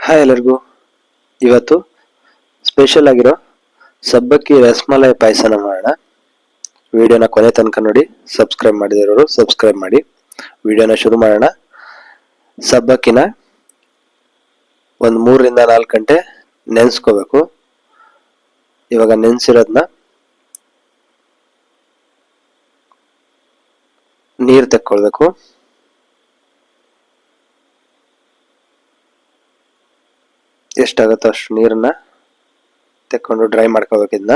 Hi ಎಲ್ಲರಿಗೂ. ಇವತ್ತು special ಆಗಿರೋ ಸಬ್ಬಕ್ಕಿ ರಸಮಲೈ ಪಾಯಸನ ಮಾಡೋಣ. ವಿಡಿಯೋನ ಕೊನೆ ತನಕ ನೋಡಿ. ಸಬ್ಸ್ಕ್ರೈಬ್ ಮಾಡಿದಿರೋರು ಸಬ್ಸ್ಕ್ರೈಬ್ ಮಾಡಿ. ವಿಡಿಯೋನ ಶುರು ಮಾಡೋಣ. ಸಬ್ಬಕ್ಕಿನ ಒಂದು 3 ರಿಂದ 4 ಗಂಟೆ ನೆನೆಸ್ಕೋಬೇಕು. ಇವಾಗ ನೆನೆಸಿರೋದನ್ನ ನೀರು ತೆಕ್ಕೊಳ್ಬೇಕು. ಎಷ್ಟಾಗುತ್ತೋ ಅಷ್ಟು ನೀರನ್ನ ತೆಕ್ಕೊಂಡು ಡ್ರೈ ಮಾಡ್ಕೋಬೇಕು. ಇದನ್ನ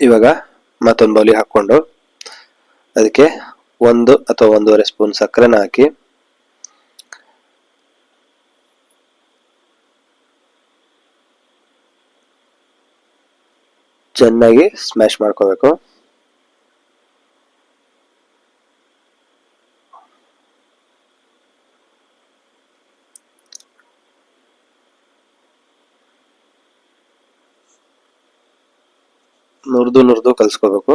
ಇವಾಗ ಮತ್ತೊಂದು ಬೌಲಿಗೆ ಹಾಕೊಂಡು ಅದಕ್ಕೆ 1 ಅಥವಾ 1.5 ಸ್ಪೂನ್ ಸಕ್ಕರೆನ ಹಾಕಿ ಚೆನ್ನಾಗಿ ಸ್ಮ್ಯಾಶ್ ಮಾಡ್ಕೋಬೇಕು. ನುರಿದು ಕಲ್ಸ್ಕೋಬೇಕು.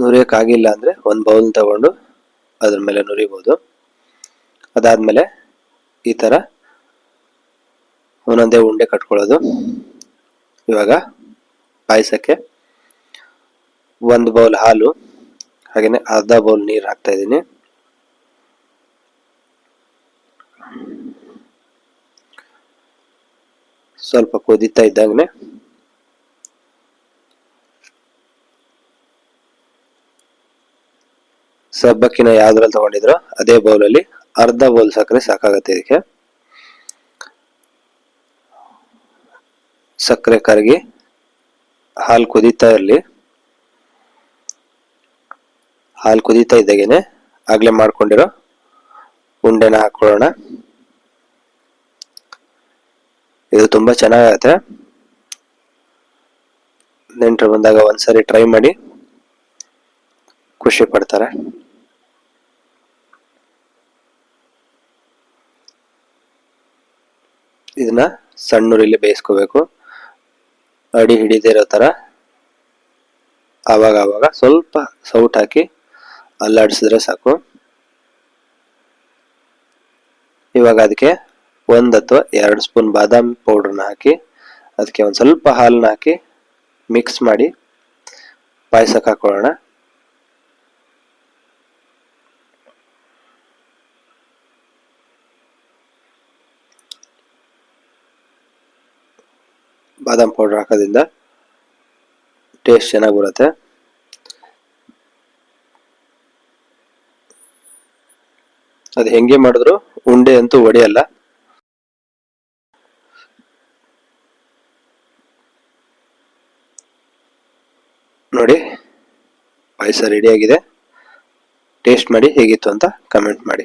ನುರಿಯಕ್ಕಾಗಿಲ್ಲ ಅಂದ್ರೆ ಒಂದು ಬೌಲ್ ತಗೊಂಡು ಅದ್ರ ಮೇಲೆ ನುರಿಬಹುದು. ಅದಾದ್ಮೇಲೆ ಈ ತರ ಒಂದೊಂದೇ ಉಂಡೆ ಕಟ್ಕೊಳ್ಳೋದು. ಇವಾಗ ಪಾಯಸಕ್ಕೆ 1 ಬೌಲ್ ಹಾಲು ಹಾಗೇನೆ ಅರ್ಧ ಬೌಲ್ ನೀರು ಹಾಕ್ತಾ ಇದ್ದೀನಿ. ಸ್ವಲ್ಪ ಕುದೀತಾ ಇದ್ದಂಗೆ ಸಬ್ಬಕ್ಕಿನ ಯಾವ್ದ್ರಲ್ಲಿ ತಗೊಂಡಿದ್ರೋ ಅದೇ ಬೌಲಲ್ಲಿ ಅರ್ಧ ಬೌಲ್ ಸಕ್ಕರೆ ಸಾಕಾಗತ್ತೆ. ಇದಕ್ಕೆ ಸಕ್ಕರೆ ಕರಗಿ ಹಾಲು ಕುದೀತಾ ಇರಲಿ. ಹಾಲು ಕುದೀತಾ ಇದ್ದಾಗೇನೆ ಆಗ್ಲೇ ಮಾಡ್ಕೊಂಡಿರೋ ಉಂಡೆನ ಹಾಕೊಳ್ಳೋಣ. ಇದು ತುಂಬಾ ಚೆನ್ನಾಗತ್ತೆ. ನೆಂಟರು ಬಂದಾಗ ಒಂದ್ಸರಿ ಟ್ರೈ ಮಾಡಿ, ಖುಷಿ ಪಡ್ತಾರೆ. ಇದನ್ನ ಸಣ್ಣೂರಲ್ಲಿ ಬೇಯಿಸ್ಕೋಬೇಕು. ಅಡಿ ಹಿಡಿದೇ ಇರೋ ತರ ಆವಾಗ ಸ್ವಲ್ಪ ಸೌಟ್ ಹಾಕಿ ಅಲ್ಲಾಡಿಸಿದ್ರೆ ಸಾಕು. ಇವಾಗ ಅದಕ್ಕೆ 1 ಅಥವಾ 2 ಸ್ಪೂನ್ ಬಾದಾಮಿ ಪೌಡರ್ನ ಹಾಕಿ ಅದಕ್ಕೆ ಒಂದು ಸ್ವಲ್ಪ ಹಾಲನ್ನ ಹಾಕಿ ಮಿಕ್ಸ್ ಮಾಡಿ ಪಾಯಸಕ್ಕೆ ಹಾಕೊಳ್ಳೋಣ. ಬಾದಾಮ್ ಪೌಡರ್ ಹಾಕೋದ್ರಿಂದ ಟೇಸ್ಟ್ ಚೆನ್ನಾಗಿ ಬರುತ್ತೆ. ಅದು ಹೆಂಗೆ ಮಾಡಿದ್ರು ಉಂಡೆ ಅಂತೂ ಒಡೆಯಲ್ಲ. ನೋಡಿ, ಪಾಯಸ ರೆಡಿ ಆಗಿದೆ. ಟೇಸ್ಟ್ ಮಾಡಿ ಹೇಗಿತ್ತು ಅಂತ ಕಮೆಂಟ್ ಮಾಡಿ.